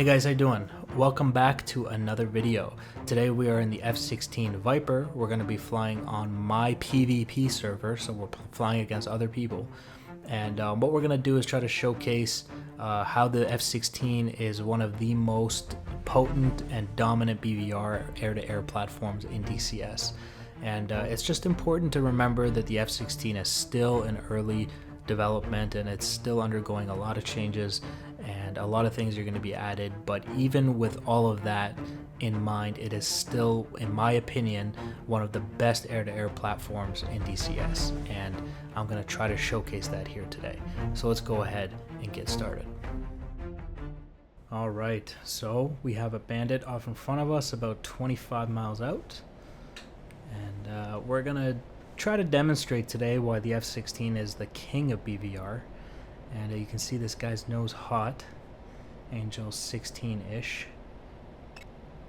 Hey guys, how you doing? Welcome back to another video. Today we are in the F-16 Viper. We're going to be flying on my PvP server, so we're flying against other people. And what we're going to do is try to showcase how the F-16 is one of the most potent and dominant BVR air-to-air platforms in DCS. And it's just important to remember that the F-16 is still in early development and it's still undergoing a lot of changes and a lot of things are going to be added, but even with all of that in mind, it is still, in my opinion, one of the best air-to-air platforms in DCS, and I'm going to try to showcase that here today. So let's go ahead and get started. Alright, so we have a bandit off in front of us about 25 miles out, and we're going to try to demonstrate today why the F-16 is the king of BVR. And you can see this guy's nose hot, Angel 16-ish.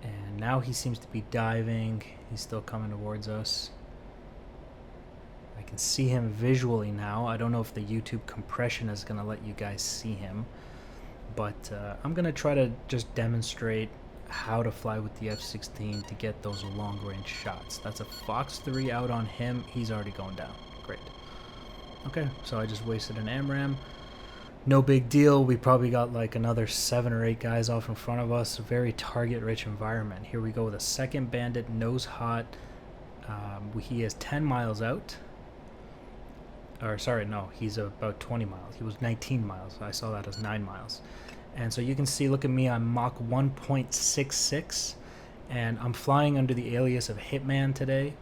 And now he seems to be diving. He's still coming towards us. I can see him visually now. I don't know if the YouTube compression is going to let you guys see him. But I'm going to try to just demonstrate how to fly with the F-16 to get those long-range shots. That's a Fox 3 out on him. He's already going down. Great. Okay, so I just wasted an AMRAM. No big deal. We probably got like another 7 or 8 guys off in front of us. A very target-rich environment. Here we go with a second bandit, nose hot. He is 10 miles out. Or sorry, no, he's about 20 miles. He was 19 miles. I saw that as 9 miles. And so you can see, look at me, I'm Mach 1.66. And I'm flying under the alias of Hitman today.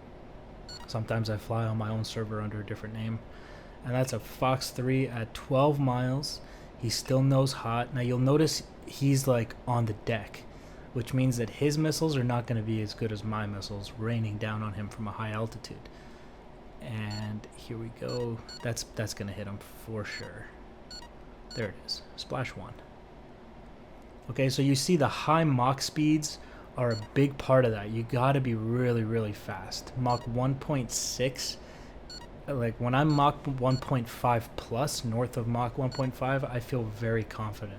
Sometimes I fly on my own server under a different name. And that's a Fox 3 at 12 miles. He's still nose hot. Now you'll notice he's like on the deck, which means that his missiles are not going to be as good as my missiles raining down on him from a high altitude. And here we go. That's going to hit him for sure. There it is. Splash 1. Okay, so you see the high Mach speeds are a big part of that. You got to be really, really fast. Mach 1.6. Like when I'm Mach 1.5 plus, north of Mach 1.5, I feel very confident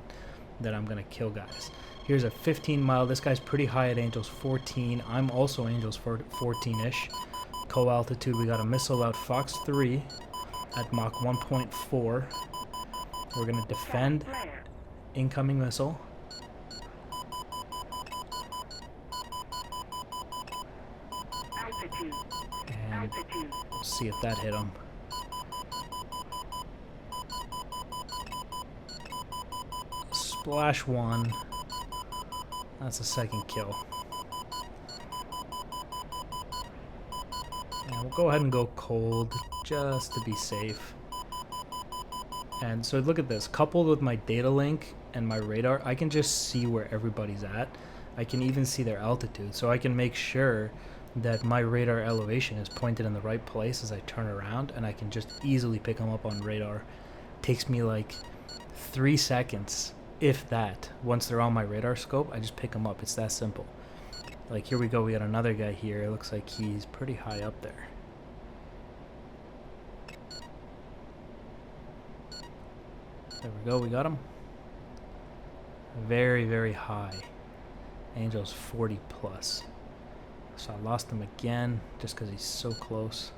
that I'm gonna kill guys. Here's a 15 mile. This guy's pretty high at Angels 14. I'm also Angels 14-ish. Co-altitude, we got a missile out Fox 3 at Mach 1.4. We're gonna defend. Incoming missile. And we'll see if that hit him. Splash 1. That's a second kill. And we'll go ahead and go cold just to be safe. And so look at this. Coupled with my data link and my radar, I can just see where everybody's at. I can even see their altitude, so I can make sure that my radar elevation is pointed in the right place as I turn around, and I can just easily pick them up on radar. Takes me like 3 seconds, if that. Once they're on my radar scope, I just pick them up. It's that simple. Like here we go, we got another guy here. It looks like he's pretty high up there. There we go, we got him. Very, very high. Angel's 40 plus. So I lost him again just because he's so close.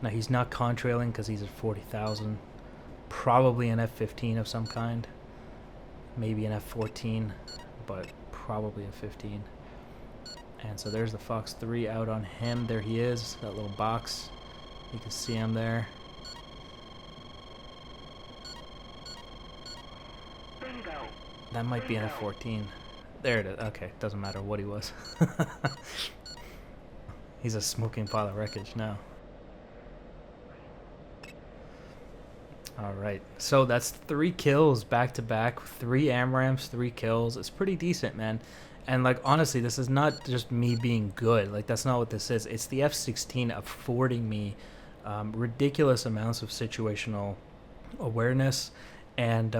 Now he's not contrailing because he's at 40,000. Probably an F-15 of some kind. Maybe an F-14, but probably a 15. And so there's the Fox 3 out on him. There he is, that little box. You can see him there. That might be an F-14. There it is. Okay, doesn't matter what he was. He's a smoking pile of wreckage now. Alright, so that's 3 kills back to back. 3 AMRAMs, 3 kills. It's pretty decent, man. And like honestly, this is not just me being good. Like that's not what this is. It's the F-16 affording me ridiculous amounts of situational awareness and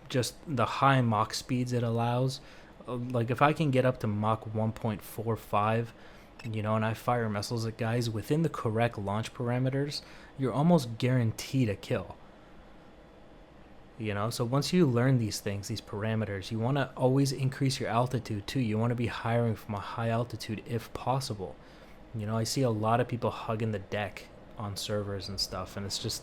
just the high Mach speeds it allows. Like if I can get up to Mach 1.45, you know, and I fire missiles at guys within the correct launch parameters, you're almost guaranteed a kill. You know, so once you learn these things, these parameters, you want to always increase your altitude too. You want to be hiring from a high altitude if possible. You know, I see a lot of people hugging the deck on servers and stuff, and it's just,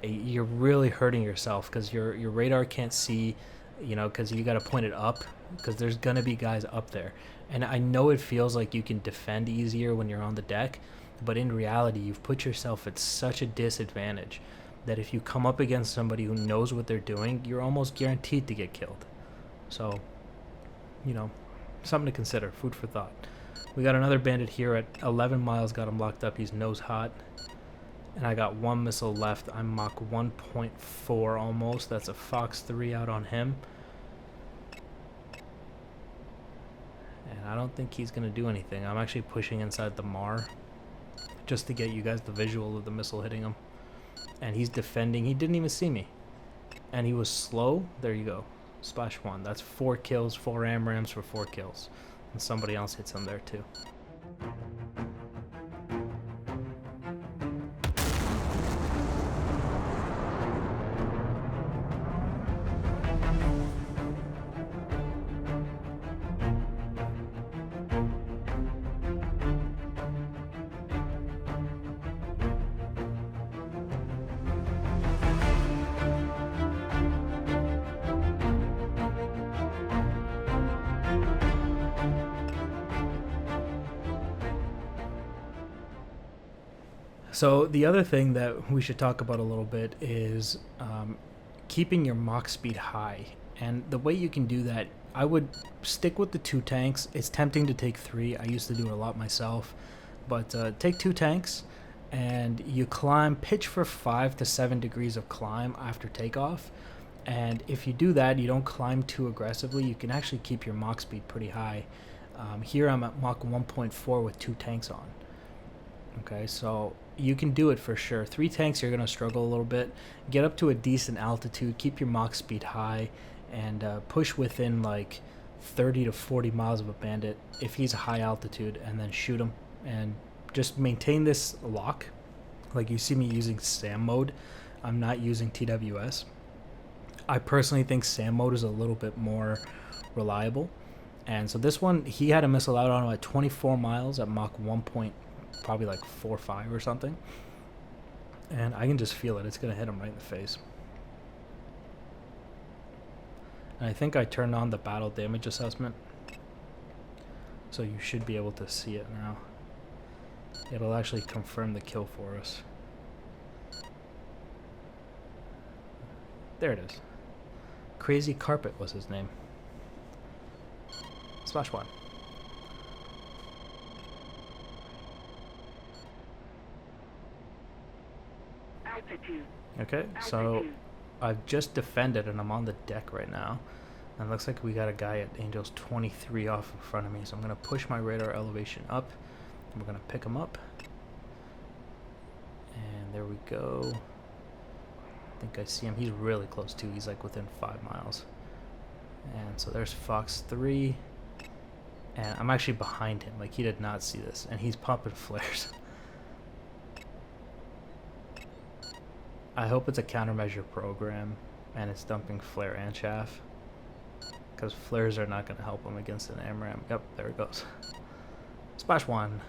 you're really hurting yourself because your radar can't see, you know, because you got to point it up because there's going to be guys up there. And I know it feels like you can defend easier when you're on the deck, but in reality, you've put yourself at such a disadvantage that if you come up against somebody who knows what they're doing, you're almost guaranteed to get killed. So, you know, something to consider, food for thought. We got another bandit here at 11 miles, got him locked up, he's nose hot. And I got one missile left, I'm Mach 1.4 almost, that's a Fox 3 out on him. And I don't think he's gonna do anything. I'm actually pushing inside the Mar, just to get you guys the visual of the missile hitting him. And he's defending. He didn't even see me. And he was slow. There you go. Splash 1. That's 4 kills, 4 AMRAAMs for 4 kills. And somebody else hits him there too. So the other thing that we should talk about a little bit is keeping your Mach speed high. And the way you can do that, I would stick with the 2 tanks. It's tempting to take 3. I used to do it a lot myself. But take 2 tanks and you climb, pitch for 5 to 7 degrees of climb after takeoff. And if you do that, you don't climb too aggressively, you can actually keep your Mach speed pretty high. Here I'm at Mach 1.4 with 2 tanks on. Okay, so you can do it for sure. 3 tanks, you're going to struggle a little bit. Get up to a decent altitude, keep your Mach speed high, and push within like 30 to 40 miles of a bandit if he's a high altitude, and then shoot him. And just maintain this lock. Like you see me using SAM mode. I'm not using TWS. I personally think SAM mode is a little bit more reliable. And so this one, he had a missile out on him at 24 miles at Mach 1. Probably like 4 or 5 or something, and I can just feel it. It's gonna hit him right in the face. And I think I turned on the battle damage assessment, so you should be able to see it now. It'll actually confirm the kill for us. There it is. Crazy Carpet was his name. Splash 1. Okay, so I've just defended and I'm on the deck right now. And it looks like we got a guy at Angels 23 off in front of me. So I'm going to push my radar elevation up. And we're going to pick him up. And there we go. I think I see him. He's really close too. He's like within 5 miles. And so there's Fox 3. And I'm actually behind him. Like he did not see this. And he's popping flares. I hope it's a countermeasure program and it's dumping flare and chaff, because flares are not going to help him against an AMRAAM. Yep, there it goes. Splash 1.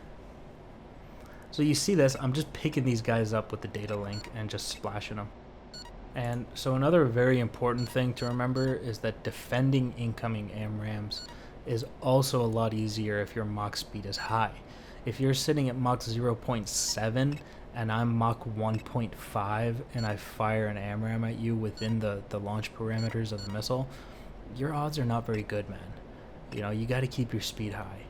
So you see this, I'm just picking these guys up with the data link and just splashing them. And so another very important thing to remember is that defending incoming AMRAAMs is also a lot easier if your Mach speed is high. If you're sitting at Mach 0.7 and I'm Mach 1.5 and I fire an AMRAAM at you within the launch parameters of the missile, your odds are not very good, man. You know, you got to keep your speed high.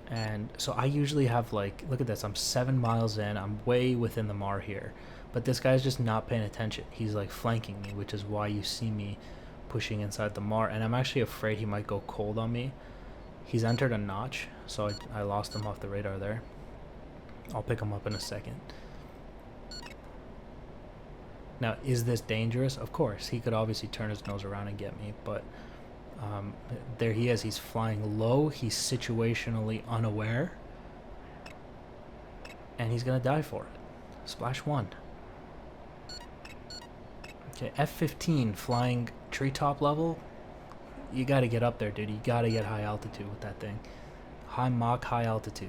And so I usually have like, look at this, I'm 7 miles in, I'm way within the Mar here. But this guy's just not paying attention. He's like flanking me, which is why you see me pushing inside the Mar. And I'm actually afraid he might go cold on me. He's entered a notch, so I lost him off the radar there. I'll pick him up in a second. Now, is this dangerous? Of course. He could obviously turn his nose around and get me, but there he is. He's flying low. He's situationally unaware. And he's going to die for it. Splash 1. Okay, F-15 flying treetop level. You gotta get up there, dude. You gotta get high altitude with that thing. High Mach, high altitude.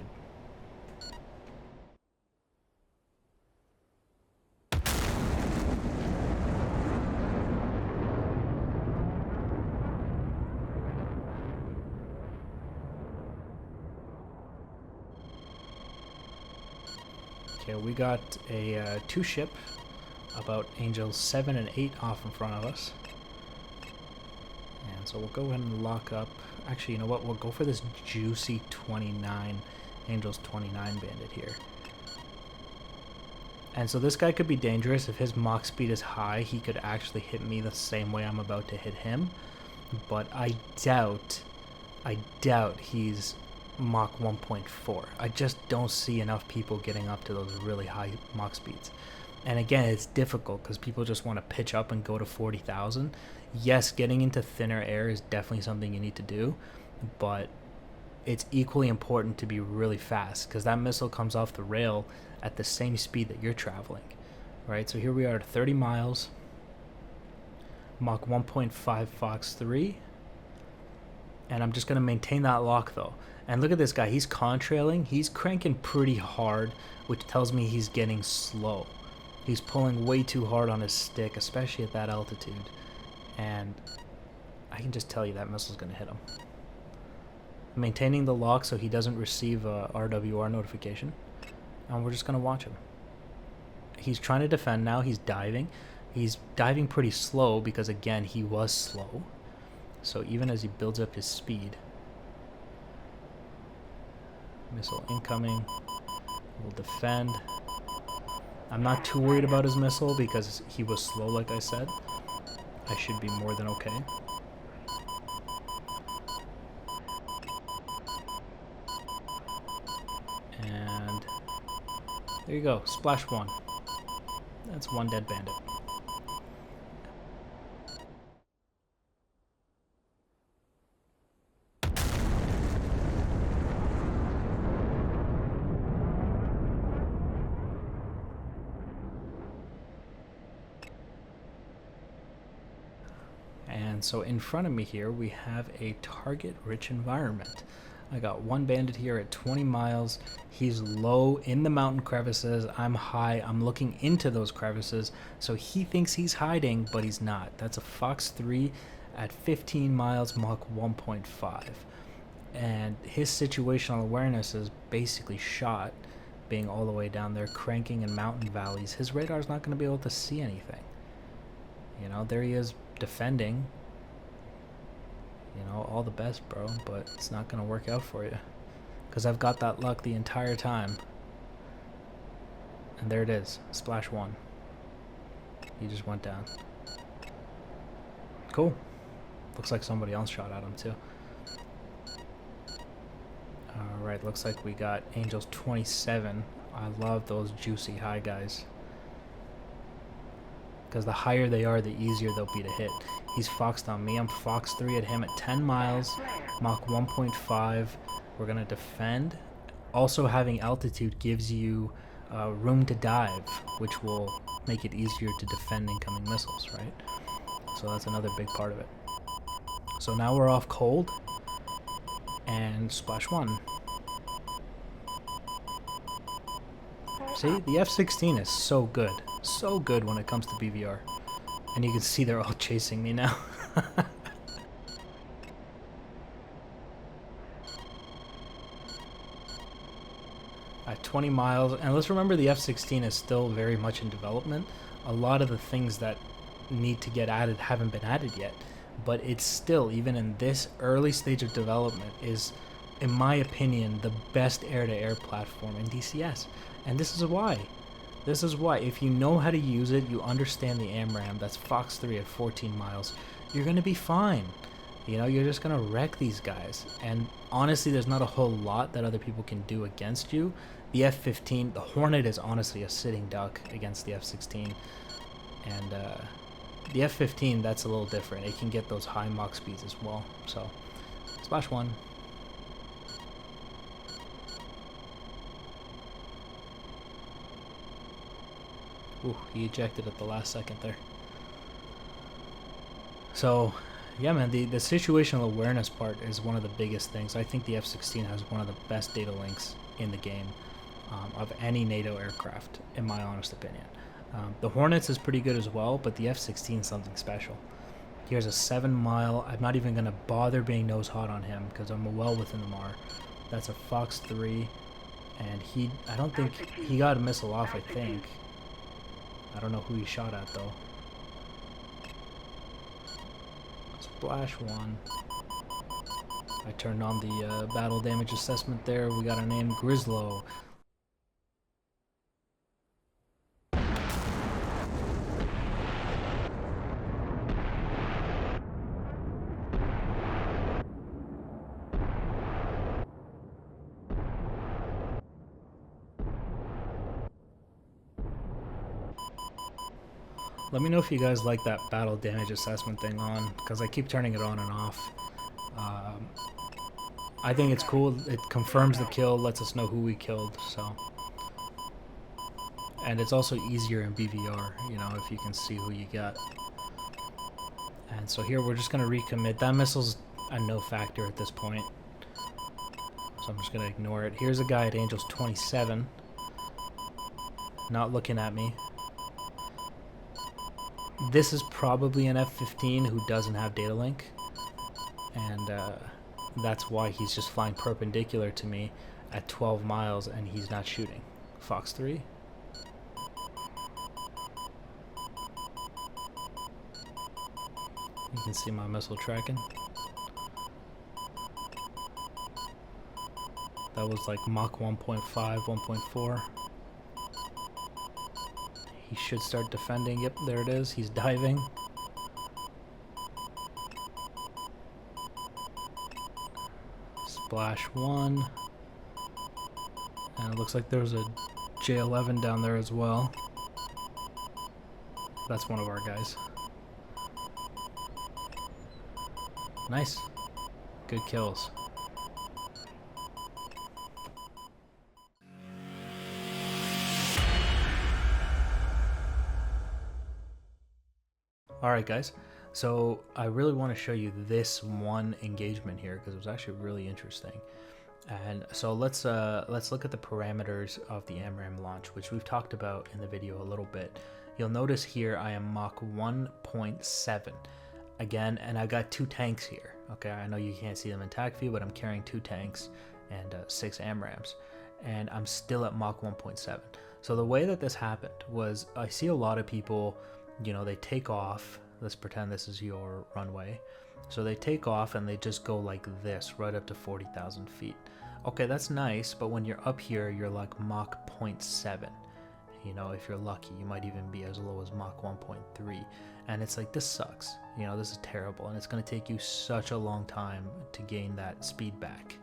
Okay, we got a two ship about Angels 7 and 8 off in front of us. And so we'll go ahead and lock up. Actually, you know what? We'll go for this juicy 29, Angels 29 bandit here. And so this guy could be dangerous. If his Mach speed is high, he could actually hit me the same way I'm about to hit him. But I doubt he's Mach 1.4. I just don't see enough people getting up to those really high Mach speeds. And again, it's difficult because people just want to pitch up and go to 40,000. Yes, getting into thinner air is definitely something you need to do, but it's equally important to be really fast because that missile comes off the rail at the same speed that you're traveling, right? So here we are at 30 miles, Mach 1.5 Fox 3, and I'm just going to maintain that lock though. And look at this guy, he's contrailing, he's cranking pretty hard, which tells me he's getting slow. He's pulling way too hard on his stick, especially at that altitude. And I can just tell you that missile's going to hit him. Maintaining the lock so he doesn't receive a RWR notification. And we're just going to watch him. He's trying to defend now. He's diving. He's diving pretty slow because, again, he was slow. So even as he builds up his speed. Missile incoming. We'll defend. I'm not too worried about his missile because he was slow, like I said. I should be more than okay. And there you go, splash one. That's one dead bandit. And so in front of me here, we have a target-rich environment. I got one bandit here at 20 miles. He's low in the mountain crevices. I'm high. I'm looking into those crevices. So he thinks he's hiding, but he's not. That's a Fox 3 at 15 miles, Mach 1.5. And his situational awareness is basically shot, being all the way down there, cranking in mountain valleys. His radar's not going to be able to see anything. You know, there he is defending. You know, all the best, bro, but it's not going to work out for you. Because I've got that luck the entire time. And there it is. Splash one. He just went down. Cool. Looks like somebody else shot at him, too. Alright, looks like we got Angels 27. I love those juicy high guys. Because the higher they are, the easier they'll be to hit. He's foxed on me. I'm Fox 3 at him at 10 miles, Mach 1.5. We're going to defend. Also, having altitude gives you room to dive, which will make it easier to defend incoming missiles, right? So that's another big part of it. So now we're off cold. And splash one. See, the F-16 is so good. So good when it comes to BVR. And you can see they're all chasing me now. At 20 miles, and let's remember the F-16 is still very much in development. A lot of the things that need to get added haven't been added yet. But it's still, even in this early stage of development, is, in my opinion, the best air-to-air platform in DCS. And this is why. This is why. If you know how to use it, you understand the AMRAM, that's Fox 3 at 14 miles, you're going to be fine. You know, you're just going to wreck these guys. And honestly, there's not a whole lot that other people can do against you. The F-15, the Hornet is honestly a sitting duck against the F-16. And the F-15, that's a little different. It can get those high Mach speeds as well. So, splash one. Ooh, he ejected at the last second there. So, yeah, man, the situational awareness part is one of the biggest things. I think the F-16 has one of the best data links in the game of any NATO aircraft, in my honest opinion. The Hornets is pretty good as well, but the F-16 is something special. Here's a 7 mile. I'm not even going to bother being nose hot on him because I'm well within the MAR. That's a Fox 3, and I don't think he got a missile off, I think. I don't know who he shot at though. Splash 1. I turned on the battle damage assessment there. We got a name, Grislow. Let me know if you guys like that battle damage assessment thing on, because I keep turning it on and off. I think it's cool. It confirms the kill, lets us know who we killed, so. And it's also easier in BVR, you know, if you can see who you got. And so here we're just going to recommit. That missile's a no factor at this point, so I'm just going to ignore it. Here's a guy at Angels 27, not looking at me. This is probably an F-15 who doesn't have data link, and that's why he's just flying perpendicular to me at 12 miles and he's not shooting. Fox 3. You can see my missile tracking. That was like Mach 1.5, 1.4. He should start defending. Yep, there it is. He's diving. Splash 1. And it looks like there's a J11 down there as well. That's one of our guys. Nice. Good kills. Alright guys, so I really want to show you this one engagement here because it was actually really interesting. And so let's look at the parameters of the AMRAAM launch, which we've talked about in the video a little bit. You'll notice here I am Mach 1.7 again, and I got 2 tanks here. Okay, I know you can't see them in TAC view, but I'm carrying 2 tanks and 6 AMRAAMs, and I'm still at Mach 1.7. So the way that this happened was I see a lot of people, you know, they take off. Let's pretend this is your runway. So they take off and they just go like this right up to 40,000 feet. Okay, that's nice, but when you're up here, you're like Mach 0.7. You know, if you're lucky, you might even be as low as Mach 1.3. And it's like, this sucks. You know, this is terrible. And it's going to take you such a long time to gain that speed back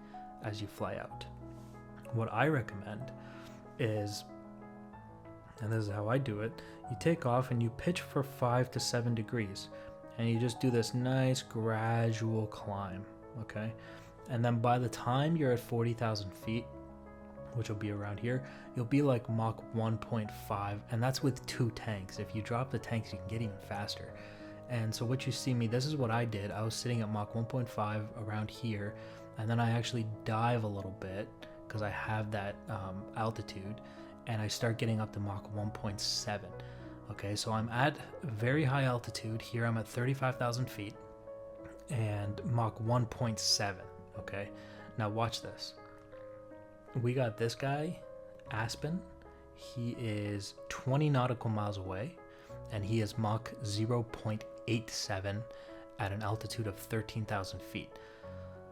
as you fly out. What I recommend is, and this is how I do it, you take off and you pitch for 5 to 7 degrees. And you just do this nice gradual climb, okay? And then by the time you're at 40,000 feet, which will be around here, you'll be like Mach 1.5, and that's with 2 tanks. If you drop the tanks, you can get even faster. And so what you see me, this is what I did. I was sitting at Mach 1.5 around here, and then I actually dive a little bit because I have that altitude, and I start getting up to Mach 1.7. Okay, so I'm at very high altitude. Here I'm at 35,000 feet and Mach 1.7. Okay, now watch this. We got this guy, Aspen. He is 20 nautical miles away and he is Mach 0.87 at an altitude of 13,000 feet.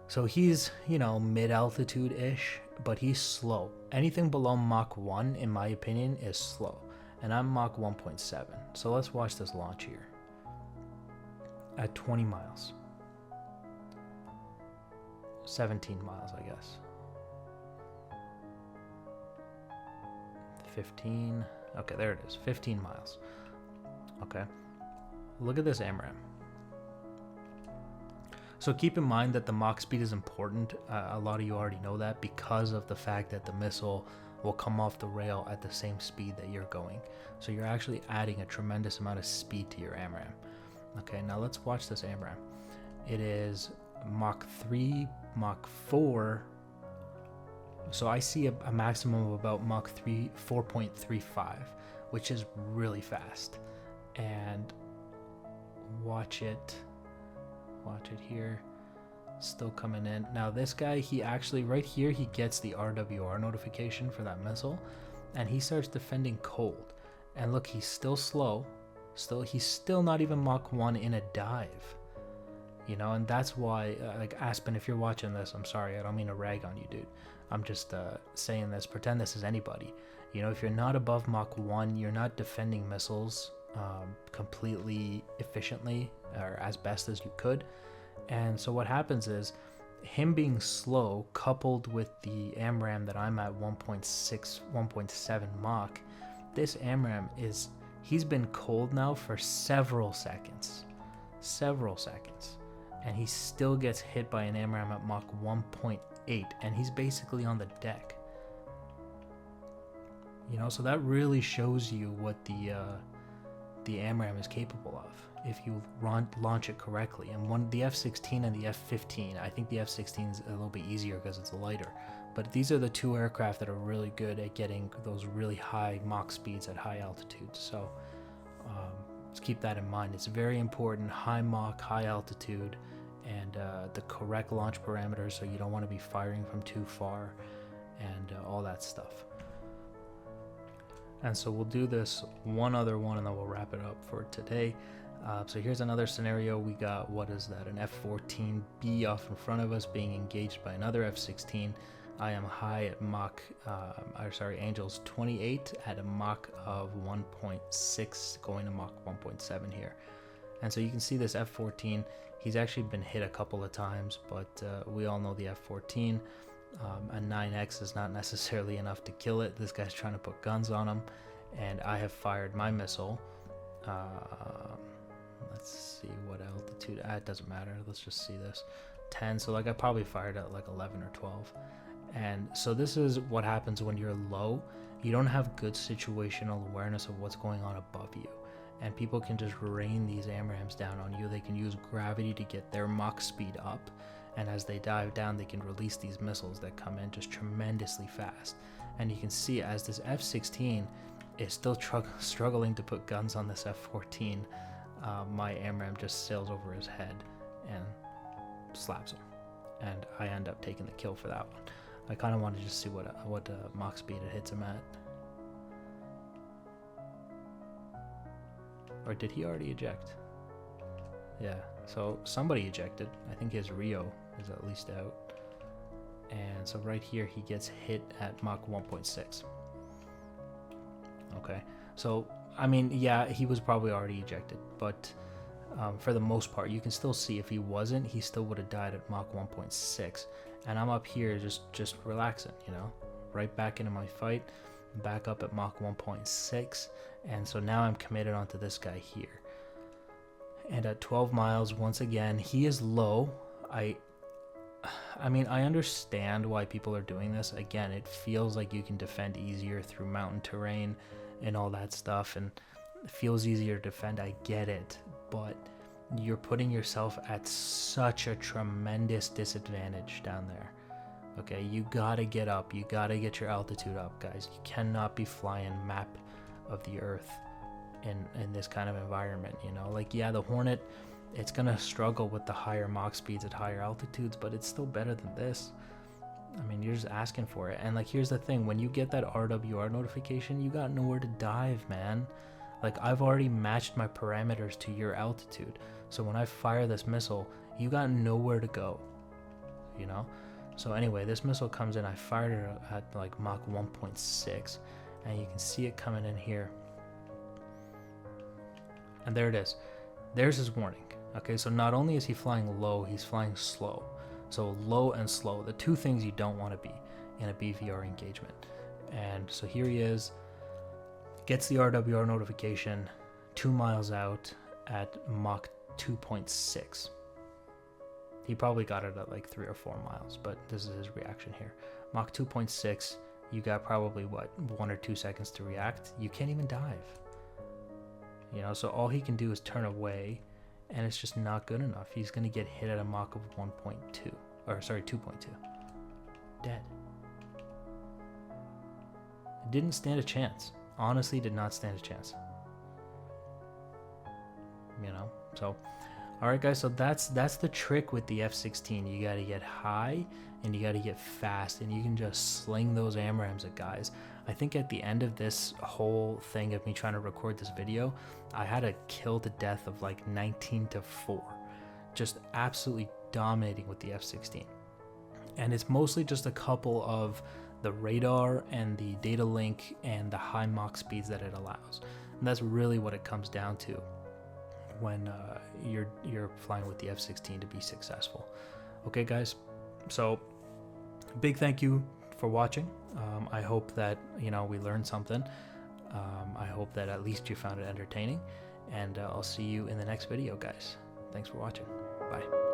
So he's, you know, mid-altitude-ish, but he's slow. Anything below Mach 1, in my opinion, is slow. And I'm Mach 1.7. So let's watch this launch here. At 20 miles. 17 miles, I guess. 15. Okay, there it is. 15 miles. Okay. Look at this AMRAAM. So keep in mind that the Mach speed is important. A lot of you already know that because of the fact that the missile will come off the rail at the same speed that you're going. So you're actually adding a tremendous amount of speed to your AMRAAM. Okay, now let's watch this AMRAAM. It is Mach 3, Mach 4. So I see a maximum of about Mach 3, 4.35, which is really fast. And watch it here, still coming in. Now this guy, he actually, right here, he gets the RWR notification for that missile, and he starts defending cold. And look, he's still slow. He's still not even Mach 1 in a dive. You know, and that's why, like, Aspen, if you're watching this, I'm sorry, I don't mean to rag on you, dude. I'm just saying this, pretend this is anybody. You know, if you're not above Mach 1, you're not defending missiles completely efficiently, or as best as you could. And so what happens is, him being slow, coupled with the AMRAAM that I'm at 1.6, 1.7 Mach, this AMRAAM is, he's been cold now for several seconds. And he still gets hit by an AMRAAM at Mach 1.8, and he's basically on the deck. You know, so that really shows you what the AMRAAM is capable of if you launch it correctly. And the F-16 and the F-15, I think the F-16 is a little bit easier because it's lighter. But these are the two aircraft that are really good at getting those really high Mach speeds at high altitudes. So let's keep that in mind. It's very important, high Mach, high altitude, and the correct launch parameters, so you don't want to be firing from too far, and all that stuff. And so we'll do this one other one, and then we'll wrap it up for today. So here's another scenario. We got, what is that, an F-14B off in front of us being engaged by another F-16. I am high at Mach, Angels 28 at a Mach of 1.6 going to Mach 1.7 here. And so you can see this F-14, he's actually been hit a couple of times, but we all know the F-14, a 9X is not necessarily enough to kill it. This guy's trying to put guns on him, and I have fired my missile. Let's see what altitude, it doesn't matter, let's just see this, 10, so like I probably fired at like 11 or 12. And so this is what happens when you're low. You don't have good situational awareness of what's going on above you, and people can just rain these AMRAAMs down on you. They can use gravity to get their Mach speed up, and as they dive down, they can release these missiles that come in just tremendously fast. And you can see as this F-16 is still struggling to put guns on this F-14, my AMRAAM just sails over his head and slaps him, and I end up taking the kill for that one. I kind of want to just see what Mach speed it hits him at. Or did he already eject? Yeah, so somebody ejected. I think his Rio is at least out. And so right here he gets hit at Mach 1.6. Okay, so I mean, yeah, he was probably already ejected, but for the most part, you can still see if he wasn't, he still would have died at Mach 1.6. And I'm up here just relaxing, you know, right back into my fight, back up at Mach 1.6. And so now I'm committed onto this guy here. And at 12 miles, once again, he is low. I mean, I understand why people are doing this. Again, it feels like you can defend easier through mountain terrain and all that stuff, and it feels easier to defend. I get it, but you're putting yourself at such a tremendous disadvantage down there. Okay, you gotta get up. You gotta get your altitude up, guys. You cannot be flying map of the earth in this kind of environment, you know? Like, yeah, the Hornet, it's gonna struggle with the higher Mach speeds at higher altitudes, but it's still better than this. I mean, you're just asking for it. And like, here's the thing, when you get that RWR notification, you got nowhere to dive, man. Like, I've already matched my parameters to your altitude, so when I fire this missile, you got nowhere to go, you know? So anyway, this missile comes in, I fired it at like Mach 1.6, and you can see it coming in here. And there it is. There's his warning. Okay, so not only is he flying low, he's flying slow. So low and slow, the two things you don't want to be in a BVR engagement. And so here he is, gets the RWR notification 2 miles out at Mach 2.6. He probably got it at like 3 or 4 miles, but this is his reaction here. Mach 2.6, you got probably what, 1 or 2 seconds to react. You can't even dive. You know, so all he can do is turn away and it's just not good enough. He's going to get hit at a Mach of 1.2, or sorry, 2.2. Dead. Didn't stand a chance. Honestly, did not stand a chance. You know, so all right, guys, so that's the trick with the F-16. You got to get high and you got to get fast, and you can just sling those AMRAAMs at guys. I think at the end of this whole thing of me trying to record this video, I had a kill to death of like 19-4, just absolutely dominating with the F-16. And it's mostly just a couple of the radar and the data link and the high Mach speeds that it allows. And that's really what it comes down to when you're flying with the F-16 to be successful. Okay, guys, so big thank you for watching. I hope that, you know, we learned something. I hope that at least you found it entertaining, and I'll see you in the next video, guys. Thanks for watching. Bye.